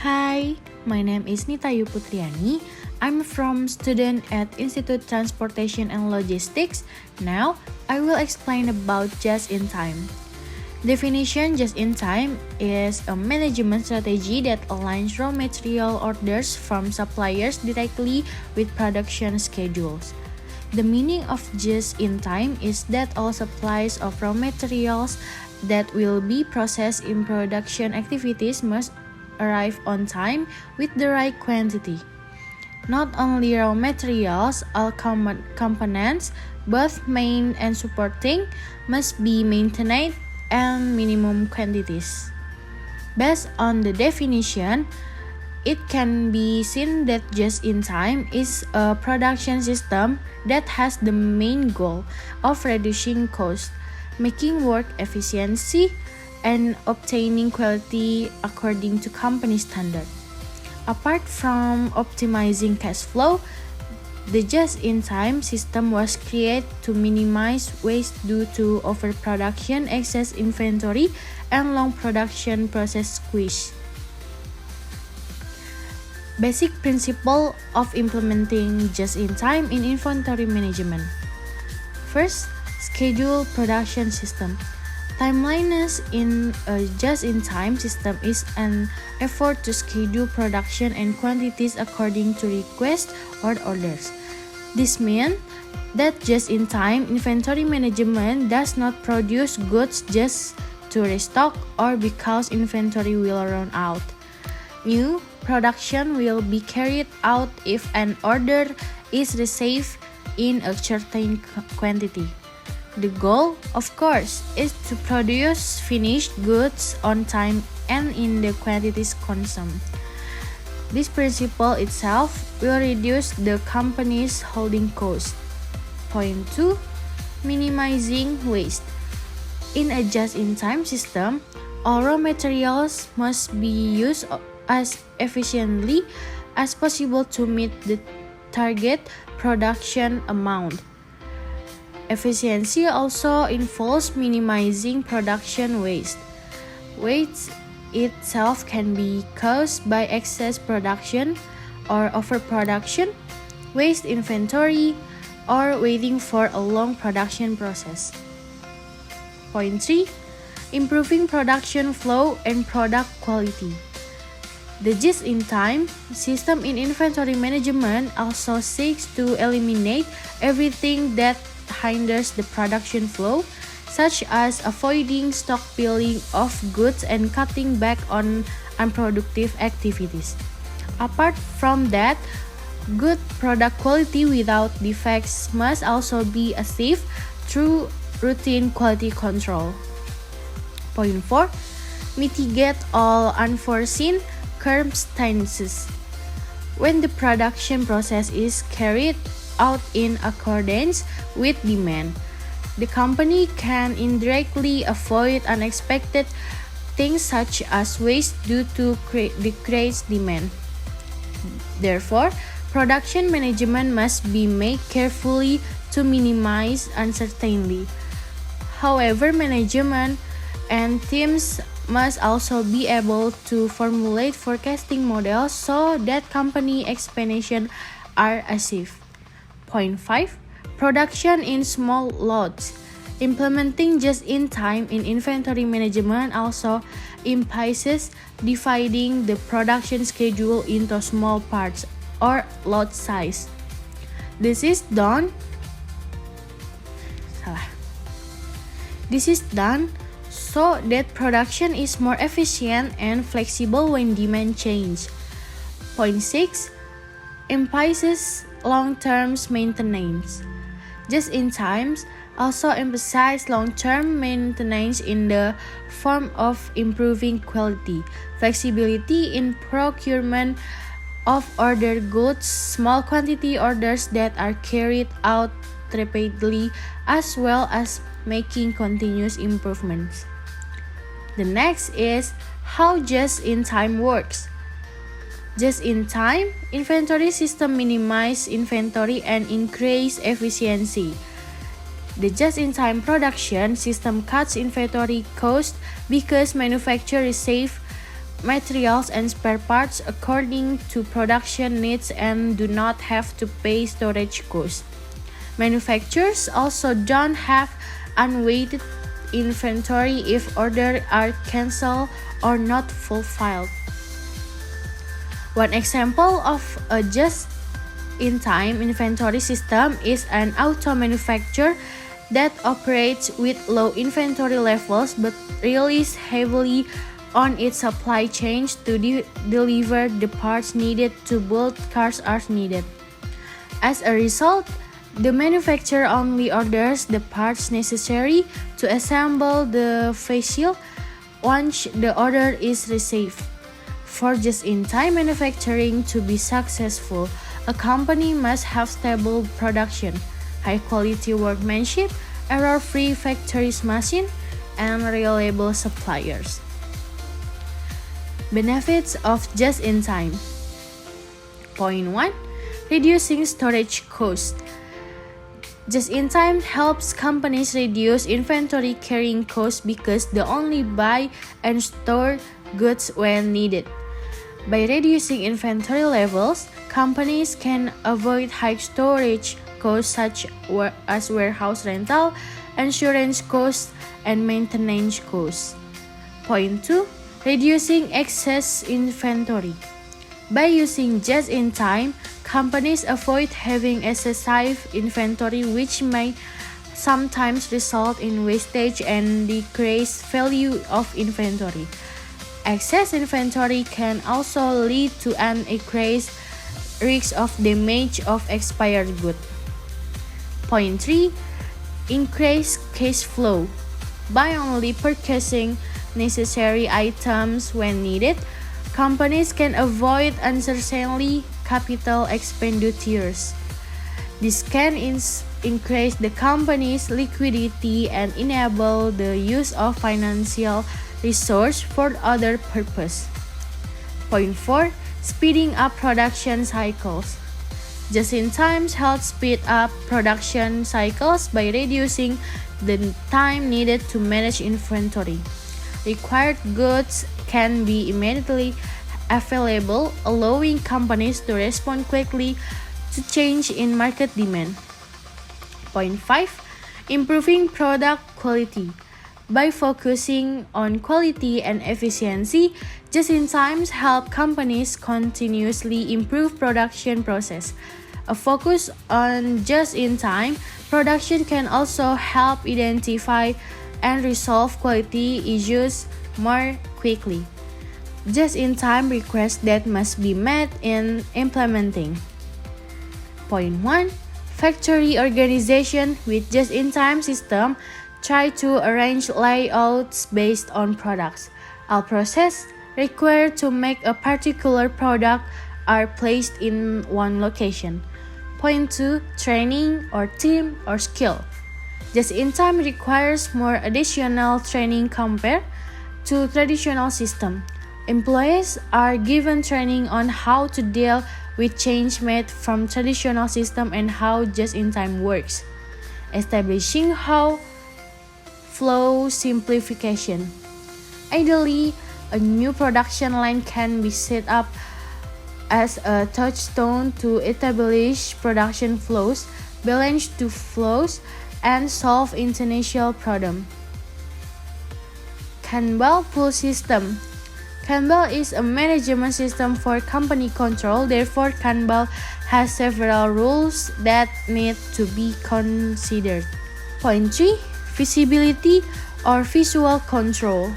Hi, my name is Nita Yuputriani. I'm from student at Institute Transportation and Logistics. Now, I will explain about just-in-time. Definition just-in-time is a management strategy that aligns raw material orders from suppliers directly with production schedules. The meaning of just-in-time is that all supplies of raw materials that will be processed in production activities must arrive on time with the right quantity. Not only raw materials, all components, both main and supporting, must be maintained and minimum quantities. Based on the definition, it can be seen that just-in-time is a production system that has the main goal of reducing cost, making work efficiency, and obtaining quality according to company standard. Apart from optimizing cash flow, the just-in-time system was created to minimize waste due to overproduction, excess inventory, and long production process squeeze. Basic principle of implementing just-in-time in inventory management. First, schedule production system. Timeliness in a just-in-time system is an effort to schedule production and quantities according to requests or orders. This means that just-in-time inventory management does not produce goods just to restock or because inventory will run out. New production will be carried out if an order is received in a certain quantity. The goal, of course, is to produce finished goods on time and in the quantities consumed. This principle itself will reduce the company's holding cost. Point 2. Minimizing waste. In a just-in-time system, all raw materials must be used as efficiently as possible to meet the target production amount. Efficiency also involves minimizing production waste. Waste itself can be caused by excess production or overproduction, waste inventory, or waiting for a long production process. Point 3. Improving production flow and product quality. The just-in-time system in inventory management also seeks to eliminate everything that hinders the production flow, such as avoiding stockpiling of goods and cutting back on unproductive activities. Apart from that, good product quality without defects must also be achieved through routine quality control. Point 4. Mitigate all unforeseen circumstances. When the production process is carried out in accordance with demand, the company can indirectly avoid unexpected things such as waste due to decreased demand. Therefore, production management must be made carefully to minimize uncertainty. However, management and teams must also be able to formulate forecasting models so that company expansion are achieved. Point 5. Production in small lots. Implementing just-in-time in inventory management also implies dividing the production schedule into small parts or lot size. This is done so that production is more efficient and flexible when demand changes. Point 6. Implies long-term maintenance. Just-in-time also emphasize long-term maintenance in the form of improving quality, flexibility in procurement of ordered goods, small quantity orders that are carried out rapidly, as well as making continuous improvements. The next is how just-in-time works. Just-in-time inventory system minimize inventory and increase efficiency. The just-in-time production system cuts inventory cost because manufacturers receive materials and spare parts according to production needs and do not have to pay storage costs. Manufacturers also don't have unweighted inventory if orders are canceled or not fulfilled. One example of a just-in-time inventory system is an auto manufacturer that operates with low inventory levels but relies heavily on its supply chains to deliver the parts needed to build cars as needed. As a result, the manufacturer only orders the parts necessary to assemble the vehicle once the order is received. For just-in-time manufacturing to be successful, a company must have stable production, high-quality workmanship, error-free factory machines, and reliable suppliers. Benefits of just-in-time. Point 1. Reducing storage costs. Just-in-time helps companies reduce inventory carrying costs because they only buy and store goods when needed. By reducing inventory levels, companies can avoid high storage costs such as warehouse rental, insurance costs, and maintenance costs. Point 2. Reducing excess inventory. By using just-in-time, companies avoid having excessive inventory, which may sometimes result in wastage and decreased value of inventory. Excess inventory can also lead to an increased risk of damage of expired goods. Point 3. Increase cash flow. By only purchasing necessary items when needed, companies can avoid unnecessary capital expenditures. This can increase the company's liquidity and enable the use of financial resources for other purposes. Point 4. Speeding up production cycles. Just-in-time helps speed up production cycles by reducing the time needed to manage inventory. Required goods can be immediately available, allowing companies to respond quickly to change in market demand. Point 5. Improving product quality. By focusing on quality and efficiency, just-in-time help companies continuously improve production process. A focus on just-in-time production can also help identify and resolve quality issues more quickly. Just-in-time requests that must be met in implementing. Point 1. Factory organization with just-in-time system. Try to arrange layouts based on products. All processes required to make a particular product are placed in one location. Point 2. Training or team or skill. Just-in-time requires more additional training compared to traditional system. Employees are given training on how to deal with change made from traditional system and how just-in-time works. Establishing how flow simplification. Ideally, a new production line can be set up as a touchstone to establish production flows, balance to flows, and solve international problems. Kanban pool system. Kanban is a management system for company control, therefore Kanban has several rules that need to be considered. Point 3. Visibility or visual control.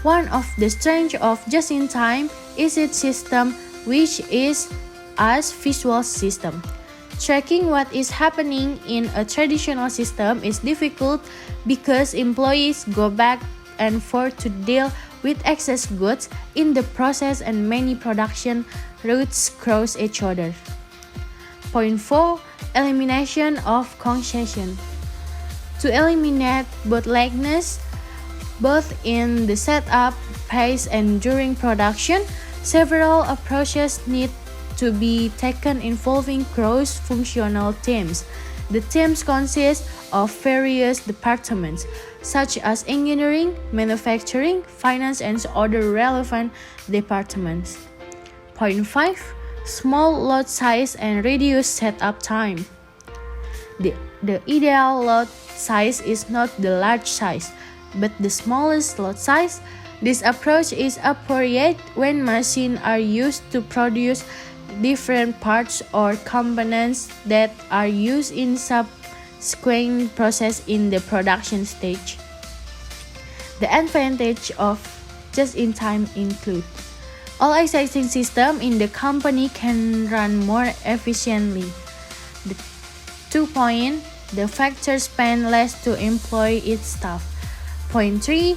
One of the strengths of just-in-time is its system, which is as visual system. Tracking what is happening in a traditional system is difficult because employees go back and forth to deal with excess goods in the process and many production routes cross each other. Point 4. Elimination of congestion. To eliminate bottlenecks both in the setup phase and during production, several approaches need to be taken involving cross-functional teams. The teams consist of various departments, such as engineering, manufacturing, finance, and other relevant departments. Point 5. Small lot size and reduced setup time. The ideal lot size is not the large size, but the smallest lot size. This approach is appropriate when machines are used to produce different parts or components that are used in subsequent process in the production stage. The advantage of just-in-time include all existing systems in the company can run more efficiently. The 2 point, the factory spend less to employ its staff. Point 3,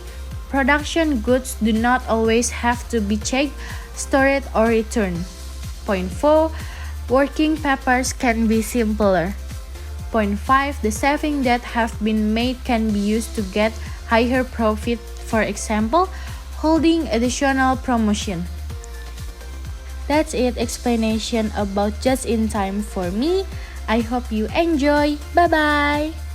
production goods do not always have to be checked, stored, or returned. Point 4, working papers can be simpler. Point 5, the savings that have been made can be used to get higher profit, for example, holding additional promotion. That's it, explanation about just in time for me. I hope you enjoy. Bye bye.